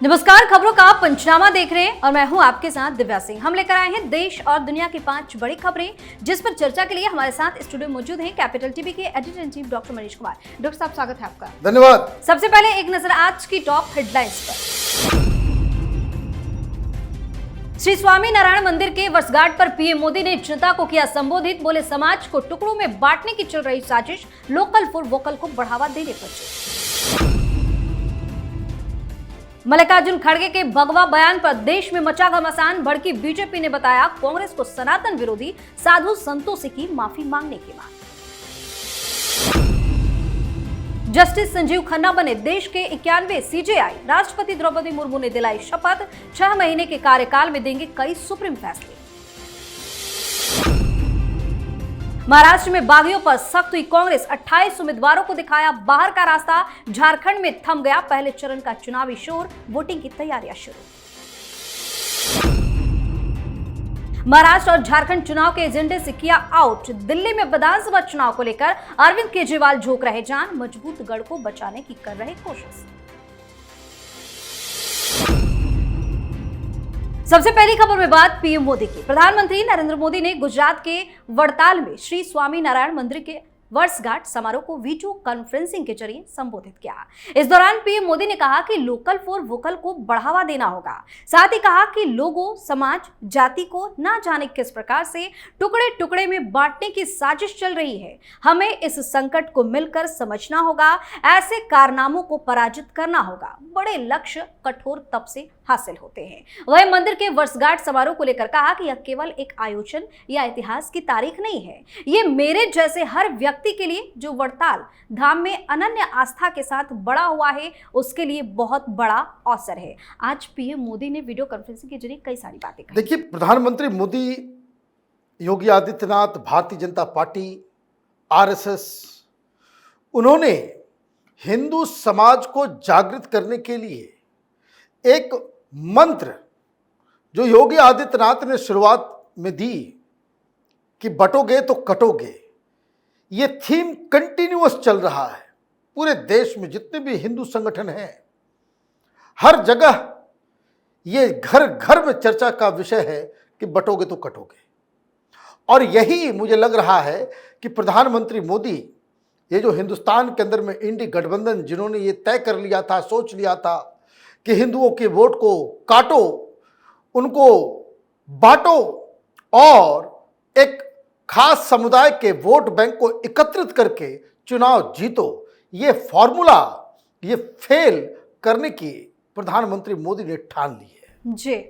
नमस्कार, खबरों का पंचनामा देख रहे हैं और मैं हूं आपके साथ दिव्या सिंह। हम लेकर आए हैं देश और दुनिया की 5 बड़ी खबरें, जिस पर चर्चा के लिए हमारे साथ स्टूडियो मौजूद हैं कैपिटल टीवी के editor in chief doctor Manish Kumar. Doctor साहब, स्वागत है आपका। धन्यवाद। सबसे पहले एक नजर आज की टॉप हेडलाइंस पर। श्री स्वामी नारायण मंदिर के वर्षगांठ पर पीएम मोदी ने जनता को किया संबोधित। बोले, समाज को टुकड़ों में बांटने की चल रही साजिश, लोकल फॉर वोकल को बढ़ावा देने पर जोर। मल्लिकार्जुन खड़गे के भगवा बयान पर देश में मचा घमासान। भड़की बीजेपी ने बताया कांग्रेस को सनातन विरोधी, साधु संतों से की माफी मांगने की मांग। जस्टिस संजीव खन्ना बने देश के 91वें सीजेआई। राष्ट्रपति द्रौपदी मुर्मू ने दिलाई शपथ। 6 महीने के कार्यकाल में देंगे कई सुप्रीम फैसले। महाराष्ट्र में बागियों पर सख्त हुई कांग्रेस। 28 उम्मीदवारों को दिखाया बाहर का रास्ता। झारखंड में थम गया पहले चरण का चुनावी शोर। वोटिंग की तैयारियां शुरू। महाराष्ट्र और झारखंड चुनाव के एजेंडे से किया आउट। दिल्ली में विधानसभा चुनाव को लेकर अरविंद केजरीवाल झोंक रहे जान। मजबूत गढ़ को बचाने की कर रहे कोशिश। सबसे पहली खबर में बात पीएम मोदी की। प्रधानमंत्री नरेंद्र मोदी ने गुजरात के वड़ताल में श्री स्वामी नारायण मंदिर के वर्षगांठ समारोह को वीडियो कॉन्फ्रेंसिंग के जरिए संबोधित किया। इस दौरान पीएम मोदी ने कहा कि लोकल फॉर वोकल को बढ़ावा देना होगा। साथ ही कहा कि लोगों, समाज, जाति को ना जाने किस प्रकार से टुकड़े टुकड़े में बांटने की साजिश चल रही है। हमें इस संकट को मिलकर समझना होगा। ऐसे कारनामों को पराजित करना होगा। बड़े लक्ष्य कठोर तप से हासिल होते हैं। वह मंदिर के वर्षगांठ समारोह को लेकर कहा कि यह केवल एक आयोजन या इतिहास की तारीख नहीं है। ये मेरे जैसे हर व्यक्ति के लिए जो वड़ताल धाम में अनन्य आस्था के साथ बड़ा हुआ है, उसके लिए बहुत बड़ा अवसर है। आज पीएम मोदी ने वीडियो कॉन्फ्रेंसिंग के जरिए कई सारी बातें कही। देखिए, प्रधानमंत्री मोदी, योगी आदित्यनाथ, भारतीय जनता पार्टी, आरएसएस, उन्होंने हिंदू समाज को जागृत करने के लिए एक मंत्र जो योगी आदित्यनाथ ने शुरुआत में दी कि बटोगे तो कटोगे, ये थीम कंटिन्यूअस चल रहा है। पूरे देश में जितने भी हिंदू संगठन हैं, हर जगह ये घर घर में चर्चा का विषय है कि बटोगे तो कटोगे। और यही मुझे लग रहा है कि प्रधानमंत्री मोदी, ये जो हिंदुस्तान के अंदर में इंडी गठबंधन जिन्होंने ये तय कर लिया था, सोच लिया था कि हिंदुओं के वोट को काटो, उनको बांटो और एक खास समुदाय के वोट बैंक को एकत्रित करके चुनाव जीतो, ये फॉर्मूला ये फेल करने की प्रधानमंत्री मोदी ने ठान ली है। जी,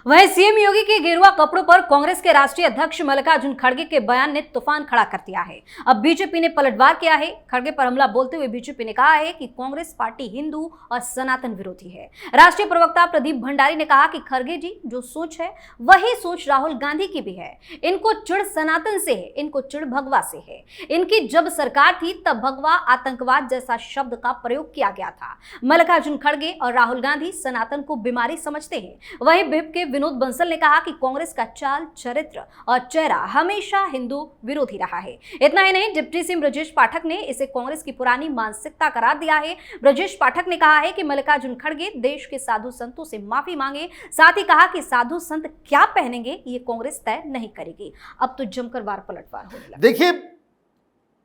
वहीं सीएम योगी के गेरुआ कपड़ों पर कांग्रेस के राष्ट्रीय अध्यक्ष मल्लिकार्जुन खड़गे के बयान ने तूफान खड़ा कर दिया है। अब बीजेपी ने पलटवार किया है। खड़गे पर हमला बोलते हुए बीजेपी ने कहा है कि कांग्रेस पार्टी हिंदू और सनातन विरोधी है। राष्ट्रीय प्रवक्ता प्रदीप भंडारी ने कहा कि खड़गे जी जो सोच है वही सोच राहुल गांधी की भी है। इनको चिढ़ सनातन से है, इनको चिढ़ भगवा से है। इनकी जब सरकार थी तब भगवा आतंकवाद जैसा शब्द का प्रयोग किया गया था। मल्लिकार्जुन खड़गे और राहुल गांधी सनातन को बीमारी समझते हैं। वहीं बीप के विनोद बंसल ने कहा कि कांग्रेस का चाल, चरित्र और चेहरा हमेशा हिंदू विरोधी रहा है। इतना ही नहीं, डिप्टी सीएम ब्रजेश पाठक ने इसे कांग्रेस की पुरानी मानसिकता करार दिया है। ब्रजेश पाठक ने कहा है कि मल्लिकार्जुन खड़गे देश के साधु संतों से माफी मांगे। साथ ही कहा कि साधु संत क्या पहनेंगे ये कांग्रेस तय नहीं करेगी। अब तो जमकर वार पलटवार होने लगा। देखिए,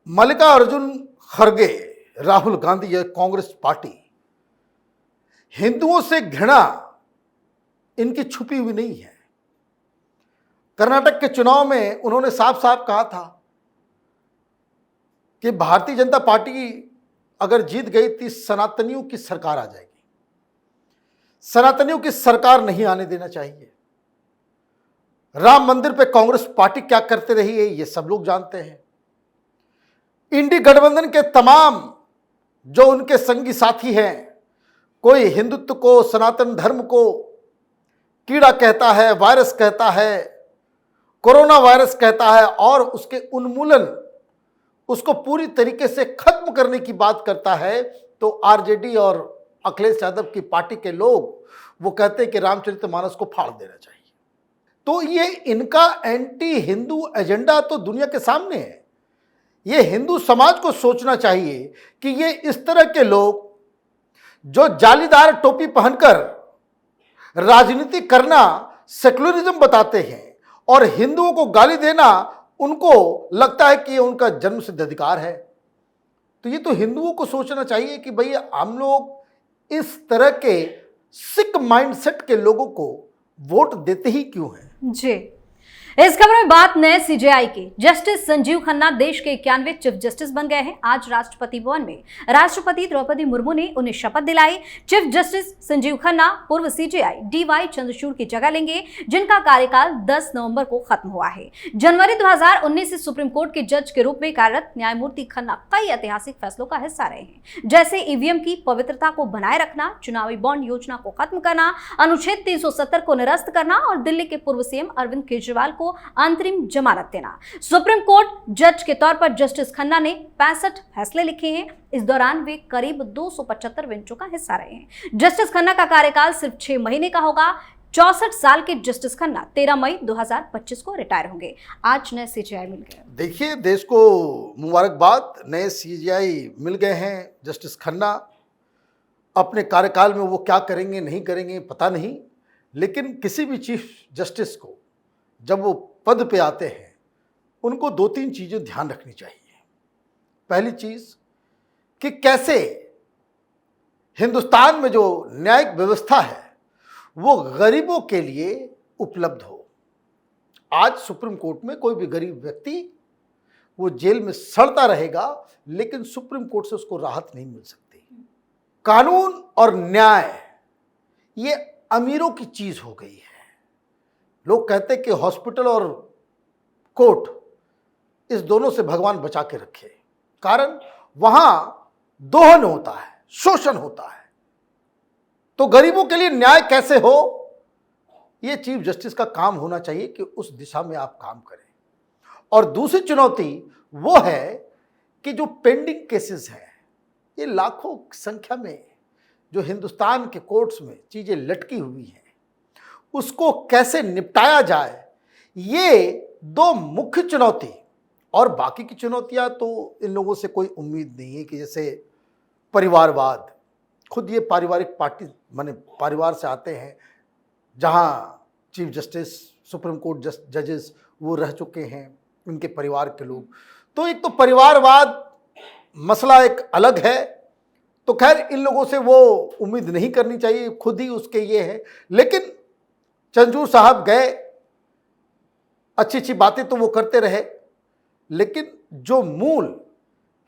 मल्लिकार्जुन खड़गे, राहुल गांधी, यह कांग्रेस पार्टी हिंदुओं से घृणा इनकी छुपी हुई नहीं है। कर्नाटक के चुनाव में उन्होंने साफ साफ कहा था कि भारतीय जनता पार्टी अगर जीत गई तो सनातनियों की सरकार आ जाएगी। सनातनियों की सरकार नहीं आने देना चाहिए। राम मंदिर पे कांग्रेस पार्टी क्या करते रही है ये सब लोग जानते हैं। इंडी गठबंधन के तमाम जो उनके संगी साथी हैं, कोई हिंदुत्व को, सनातन धर्म को कीड़ा कहता है, वायरस कहता है, कोरोना वायरस कहता है और उसके उन्मूलन, उसको पूरी तरीके से खत्म करने की बात करता है, तो आरजेडी और अखिलेश यादव की पार्टी के लोग वो कहते हैं कि रामचरितमानस को फाड़ देना चाहिए। तो ये इनका एंटी हिंदू एजेंडा तो दुनिया के सामने है। ये हिंदू समाज को सोचना चाहिए कि ये इस तरह के लोग जो जालीदार टोपी पहनकर राजनीति करना सेक्युलरिज्म बताते हैं और हिंदुओं को गाली देना उनको लगता है कि ये उनका जन्मसिद्ध अधिकार है। तो ये तो हिंदुओं को सोचना चाहिए कि भैया हम लोग इस तरह के सिक माइंडसेट के लोगों को वोट देते ही क्यों हैं। जी, इस खबर में बात नए सीजेआई की। जस्टिस संजीव खन्ना देश के 91वें चीफ जस्टिस बन गए हैं। आज राष्ट्रपति भवन में राष्ट्रपति द्रौपदी मुर्मू ने उन्हें शपथ दिलाई। चीफ जस्टिस संजीव खन्ना पूर्व सीजेआई डीवाई चंद्रचूड़ की जगह लेंगे, जिनका कार्यकाल 10 नवंबर को खत्म हुआ है। जनवरी 2019 से सुप्रीम कोर्ट के जज के रूप में कार्यरत न्यायमूर्ति खन्ना कई ऐतिहासिक फैसलों का हिस्सा रहे हैं, जैसे ईवीएम की पवित्रता को बनाए रखना, चुनावी बॉन्ड योजना को खत्म करना, अनुच्छेद 370 को निरस्त करना और दिल्ली के पूर्व सीएम अरविंद केजरीवाल को अंतरिम जमानत देना। सुप्रीम कोर्ट जज के तौर पर जस्टिस खन्ना ने 65 फैसले लिखे हैं। इस दौरान वे करीब 275 बेंचों का हिस्सा रहे हैं। जस्टिस खन्ना का कार्यकाल सिर्फ 6 महीने का होगा। 64 साल के जस्टिस खन्ना 13 मई 2025 को रिटायर होंगे। आज नए सीजेआई मिल गए। देखिए, देश को मुबारकबाद, नए सीजेआई मिल गए हैं जस्टिस खन्ना। अपने कार्यकाल में वो क्या करेंगे नहीं करेंगे पता नहीं, लेकिन किसी भी चीफ जस्टिस को जब वो पद पे आते हैं उनको 2-3 चीजें ध्यान रखनी चाहिए। पहली चीज कि कैसे हिंदुस्तान में जो न्यायिक व्यवस्था है वो गरीबों के लिए उपलब्ध हो। आज सुप्रीम कोर्ट में कोई भी गरीब व्यक्ति वो जेल में सड़ता रहेगा, लेकिन सुप्रीम कोर्ट से उसको राहत नहीं मिल सकती। कानून और न्याय ये अमीरों की चीज हो गई है। लोग कहते हैं कि हॉस्पिटल और कोर्ट इस दोनों से भगवान बचा के रखे, कारण वहां दोहन होता है, शोषण होता है। तो गरीबों के लिए न्याय कैसे हो, यह चीफ जस्टिस का काम होना चाहिए कि उस दिशा में आप काम करें। और दूसरी चुनौती वो है कि जो पेंडिंग केसेस हैं, ये लाखों संख्या में जो हिंदुस्तान के कोर्ट्स में चीजें लटकी हुई हैं, उसको कैसे निपटाया जाए, ये 2 मुख्य चुनौती। और बाकी की चुनौतियां तो इन लोगों से कोई उम्मीद नहीं है कि जैसे परिवारवाद, खुद ये पारिवारिक पार्टी माने परिवार से आते हैं, जहां चीफ जस्टिस, सुप्रीम कोर्ट जजेस वो रह चुके हैं, उनके परिवार के लोग। तो एक तो परिवारवाद मसला एक अलग है, तो खैर इन लोगों से वो उम्मीद नहीं करनी चाहिए, खुद ही उसके ये है। लेकिन चंद्रचूड़ साहब गए, अच्छी अच्छी बातें तो वो करते रहे, लेकिन जो मूल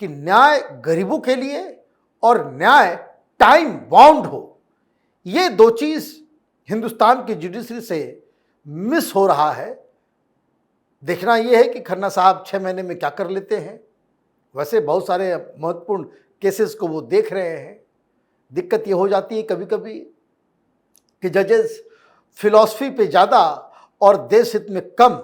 कि न्याय गरीबों के लिए और न्याय टाइम बाउंड हो, ये 2 चीज हिंदुस्तान की जुडिशरी से मिस हो रहा है। देखना यह है कि खन्ना साहब 6 महीने में क्या कर लेते हैं। वैसे बहुत सारे महत्वपूर्ण केसेस को वो देख रहे हैं। दिक्कत ये हो जाती है कभी कभी कि जजेस फिलॉसफी पे ज़्यादा और देश हित में कम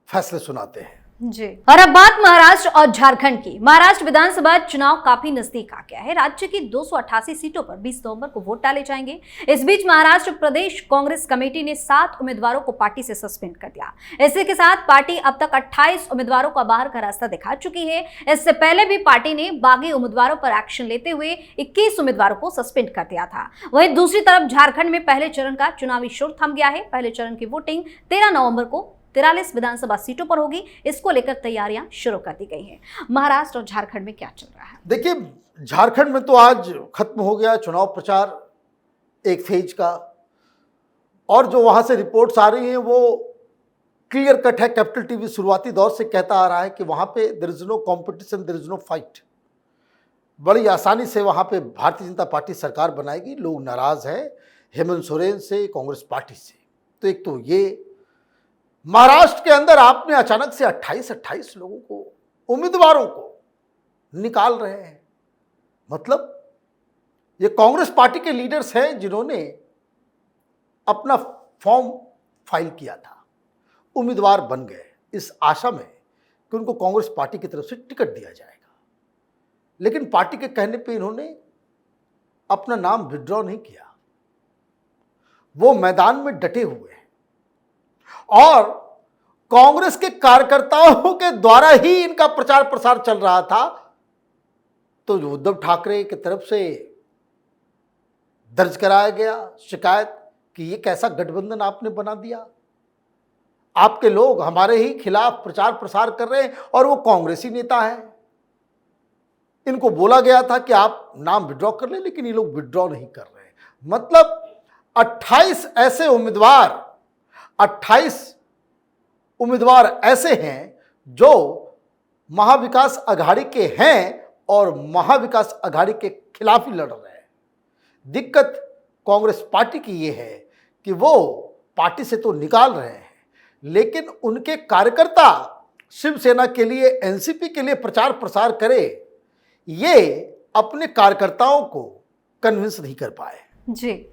फैसले सुनाते हैं। जी, और अब बात महाराष्ट्र और झारखंड की। महाराष्ट्र विधानसभा चुनाव काफी नजदीक आ गया है। राज्य की 288 सीटों पर 20 नवंबर को वोट डाले जाएंगे। इस बीच महाराष्ट्र प्रदेश कांग्रेस कमेटी ने 7 उम्मीदवारों को पार्टी से सस्पेंड कर दिया। इसी के साथ पार्टी अब तक 28 उम्मीदवारों का बाहर का रास्ता दिखा चुकी है। इससे पहले भी पार्टी ने बागी उम्मीदवारों पर एक्शन लेते हुए 21 उम्मीदवारों को सस्पेंड कर दिया था। वहीं दूसरी तरफ झारखंड में पहले चरण का चुनावी शोर थम गया है। पहले चरण की वोटिंग 13 नवंबर को 43 विधानसभा सीटों पर होगी। इसको लेकर तैयारियां शुरू कर दी गई हैं। महाराष्ट्र और झारखंड में क्या चल रहा है? देखिए, झारखंड में तो आज खत्म हो गया चुनाव प्रचार एक फेज का, और जो वहां से रिपोर्ट्स आ रही हैं वो क्लियर कट है। कैपिटल टीवी शुरुआती दौर से कहता आ रहा है कि वहां पे there is no competition, there is no fight. बड़ी आसानी से वहां पे भारतीय जनता पार्टी सरकार बनाएगी। लोग नाराज हैं हेमंत सोरेन से, कांग्रेस पार्टी से। तो एक तो ये महाराष्ट्र के अंदर आपने अचानक से 28 लोगों को, उम्मीदवारों को निकाल रहे हैं। मतलब ये कांग्रेस पार्टी के लीडर्स हैं जिन्होंने अपना फॉर्म फाइल किया था, उम्मीदवार बन गए इस आशा में कि उनको कांग्रेस पार्टी की तरफ से टिकट दिया जाएगा। लेकिन पार्टी के कहने पे इन्होंने अपना नाम विड्रॉ नहीं किया। वो मैदान में डटे हुए हैं और कांग्रेस के कार्यकर्ताओं के द्वारा ही इनका प्रचार प्रसार चल रहा था। तो उद्धव ठाकरे की तरफ से दर्ज कराया गया शिकायत कि ये कैसा गठबंधन आपने बना दिया। आपके लोग हमारे ही खिलाफ प्रचार प्रसार कर रहे हैं और वो कांग्रेसी नेता है। इनको बोला गया था कि आप नाम विड्रॉ कर लें, लेकिन ये लोग विड्रॉ नहीं कर रहे हैं। मतलब 28 ऐसे उम्मीदवार ऐसे हैं जो महाविकास अघाड़ी के हैं और महाविकास अघाड़ी के खिलाफ ही लड़ रहे हैं। दिक्कत कांग्रेस पार्टी की ये है कि वो पार्टी से तो निकाल रहे हैं, लेकिन उनके कार्यकर्ता शिवसेना के लिए, एनसीपी के लिए प्रचार प्रसार करे, ये अपने कार्यकर्ताओं को कन्विंस नहीं कर पाए। जी,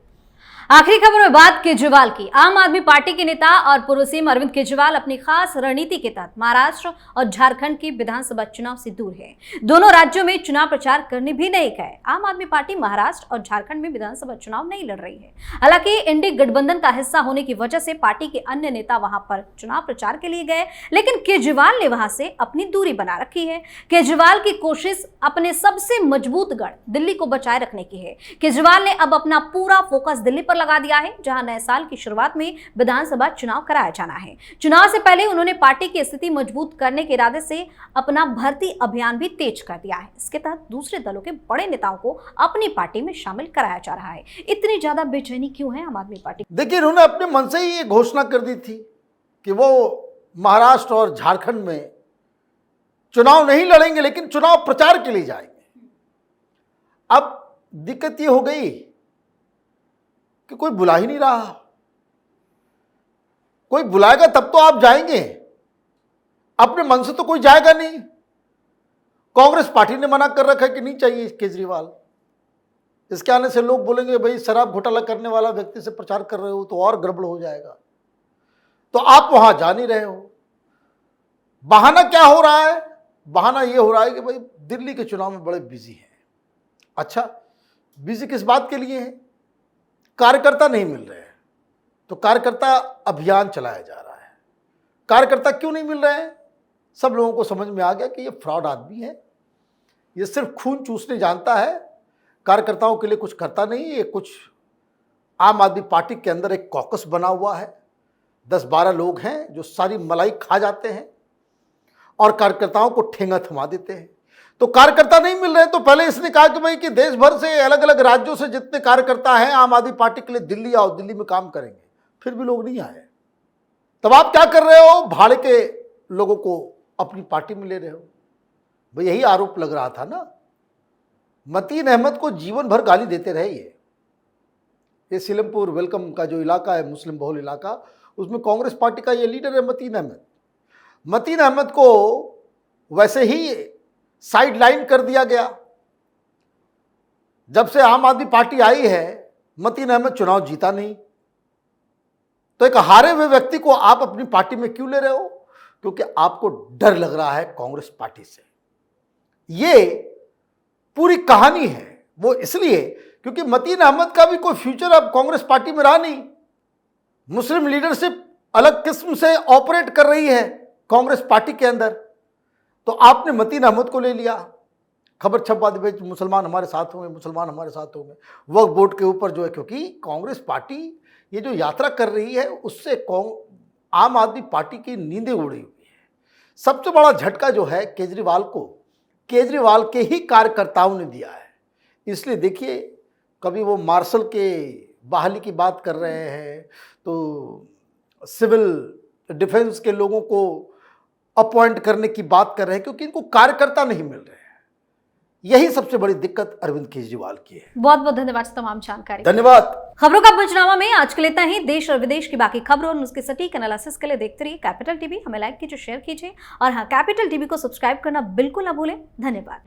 आखिरी खबर में बात केजरीवाल की। आम आदमी पार्टी के नेता और पूर्व सीएम अरविंद केजरीवाल अपनी खास रणनीति के तहत महाराष्ट्र और झारखंड की विधानसभा चुनाव से दूर है। दोनों राज्यों में चुनाव प्रचार करने भी नहीं गए। आम आदमी पार्टी महाराष्ट्र और झारखंड में विधानसभा चुनाव नहीं लड़ रही है। हालांकि इंडी गठबंधन का हिस्सा होने की वजह से पार्टी के अन्य नेता वहां पर चुनाव प्रचार के लिए गए, लेकिन केजरीवाल ने वहां से अपनी दूरी बना रखी है। केजरीवाल की कोशिश अपने सबसे मजबूत गढ़ दिल्ली को बचाए रखने की है। केजरीवाल ने अब अपना पूरा फोकस दिल्ली पर लगा दिया है, जहां नए साल की शुरुआत में विधानसभा चुनाव कराया जाना है। चुनाव से पहले उन्होंने पार्टी की स्थिति मजबूत करने के इरादे से अपना भर्ती अभियान भी तेज कर दिया है। इसके तहत दूसरे दलों के बड़े नेताओं को अपनी पार्टी में शामिल कराया जा रहा है। इतनी ज्यादा बेचैनी क्यों है आम आदमी पार्टी? देखिए, इन्होंने अपने मन से ही ये घोषणा कर दी थी कि वो महाराष्ट्र और झारखंड में चुनाव नहीं लड़ेंगे, लेकिन चुनाव प्रचार के लिए जाएंगे। अब दिक्कत ये हो गई कि कोई बुला ही नहीं रहा। कोई बुलाएगा तब तो आप जाएंगे, अपने मन से तो कोई जाएगा नहीं। कांग्रेस पार्टी ने मना कर रखा है कि नहीं चाहिए केजरीवाल। इसके आने से लोग बोलेंगे भाई शराब घोटाला करने वाला व्यक्ति से प्रचार कर रहे हो तो और गड़बड़ हो जाएगा, तो आप वहां जा नहीं रहे हो। बहाना क्या हो रहा है? बहाना यह हो रहा है कि भाई दिल्ली के चुनाव में बड़े बिजी हैं। अच्छा, बिजी किस बात के लिए है? कार्यकर्ता नहीं मिल रहे हैं, तो कार्यकर्ता अभियान चलाया जा रहा है। कार्यकर्ता क्यों नहीं मिल रहे हैं? सब लोगों को समझ में आ गया कि ये फ्रॉड आदमी है, ये सिर्फ खून चूसने जानता है, कार्यकर्ताओं के लिए कुछ करता नहीं। ये कुछ आम आदमी पार्टी के अंदर एक कॉकस बना हुआ है, 10-12 लोग हैं जो सारी मलाई खा जाते हैं और कार्यकर्ताओं को ठेंगा थमा देते हैं। तो कार्यकर्ता नहीं मिल रहे, तो पहले इसने कहा कि भाई कि देश भर से, अलग अलग राज्यों से जितने कार्यकर्ता हैं आम आदमी पार्टी के लिए दिल्ली आओ, दिल्ली में काम करेंगे। फिर भी लोग नहीं आए। तब आप क्या कर रहे हो? भाड़े के लोगों को अपनी पार्टी में ले रहे हो। भाई यही आरोप लग रहा था ना। मतीन अहमद को जीवन भर गाली देते रहे। ये सीलमपुर वेलकम का जो इलाका है, मुस्लिम बहुल इलाका, उसमें कांग्रेस पार्टी का ये लीडर है मतीन अहमद। मतीन अहमद को वैसे ही साइड लाइन कर दिया गया। जब से आम आदमी पार्टी आई है, मतीन अहमद चुनाव जीता नहीं। तो एक हारे हुए व्यक्ति को आप अपनी पार्टी में क्यों ले रहे हो? क्योंकि आपको डर लग रहा है कांग्रेस पार्टी से। ये पूरी कहानी है। वो इसलिए क्योंकि मतीन अहमद का भी कोई फ्यूचर अब कांग्रेस पार्टी में रहा नहीं। मुस्लिम लीडरशिप अलग किस्म से ऑपरेट कर रही है कांग्रेस पार्टी के अंदर, तो आपने मतीन अहमद को ले लिया। खबर छपवा दी, भाई मुसलमान हमारे साथ होंगे, मुसलमान हमारे साथ होंगे। वक्फ बोर्ड के ऊपर जो है, क्योंकि कांग्रेस पार्टी ये जो यात्रा कर रही है उससे आम आदमी पार्टी की नींदें उड़ी हुई है। सबसे बड़ा झटका जो है केजरीवाल को, केजरीवाल के ही कार्यकर्ताओं ने दिया है। इसलिए देखिए, कभी वो मार्शल के बहाली की बात कर रहे हैं, तो सिविल डिफेंस के लोगों को अपॉइंट करने की बात कर रहे हैं, क्योंकि इनको कार्यकर्ता नहीं मिल रहे हैं। यही सबसे बड़ी दिक्कत अरविंद केजरीवाल की है। बहुत बहुत धन्यवाद तमाम जानकारी। धन्यवाद। खबरों का पंचनामा में आज के लिए इतना ही। देश और विदेश की बाकी खबरों और उसके सटीक एनालिसिस के लिए देखते रहिए कैपिटल टीवी। हमें लाइक कीजिए, शेयर कीजिए और हाँ, कैपिटल टीवी को सब्सक्राइब करना बिल्कुल ना भूलें। धन्यवाद।